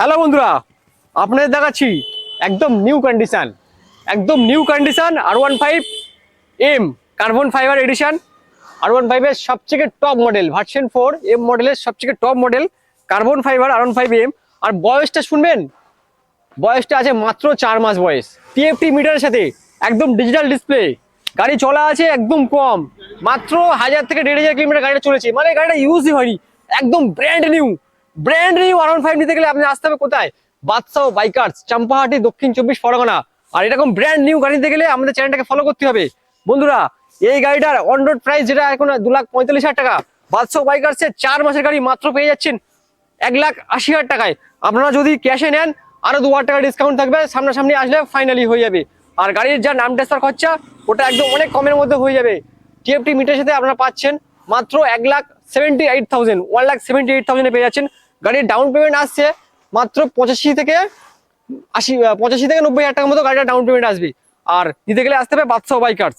Hello বন্ধুরা, আপনাদের দেখাচ্ছি একদম new condition R15M carbon fibre edition. R15 এর সবথেকে টপ মডেল ভার্সন 4 M মডেলের সবথেকে top model carbon fibre R15M। আর বয়সটা শুনবেন, বয়সটা আছে মাত্র 4 মাস বয়স। TFT মিটারের সাথে একদম ডিজিটাল ডিসপ্লে, গাড়ি চলা আছে একদম কম, মাত্র 1000 থেকে 1500 কিলোমিটার গাড়িটা চলেছে, মানে গাড়িটা ইউজই হয়নি, একদম ব্র্যান্ড নিউ R15 নিতে গেলে আপনি আসতে হবে কোথায়? বাদশাহ বাইকার্স, চাম্পাহাটি, দক্ষিণ 24 পরগনা। আর এরকম ব্র্যান্ড নিউ গাড়ি নিতে গেলে আমাদের চ্যানেলটাকে ফলো করতে হবে বন্ধুরা। এই গাড়িটার অন রোড প্রাইস যেটা এখন 2,45,000 টাকা, বাদশাহ বাইকার্সের 4 মাসের গাড়ি মাত্র পেয়ে যাচ্ছেন 1,80,000 টাকায়। আপনারা যদি ক্যাশে নেন আরো 2,000 টাকা ডিসকাউন্ট থাকবে, সামনাসামনি আসলে ফাইনালি হয়ে যাবে। আর গাড়ির যা নাম টেস্টার খরচা ওটা একদম অনেক কমের মধ্যে হয়ে যাবে। TFT মিটারের সাথে আপনারা পাচ্ছেন মাত্র 1,78,000, 1,78,000 পেয়ে যাচ্ছেন। গাড়ির ডাউন পেমেন্ট আসছে মাত্র 85 থেকে 90,000 টাকার মতো গাড়িটা ডাউন পেমেন্ট আসবে। আর নিতে গেলে আসতে হবে বাদশাহ বাইকার্স।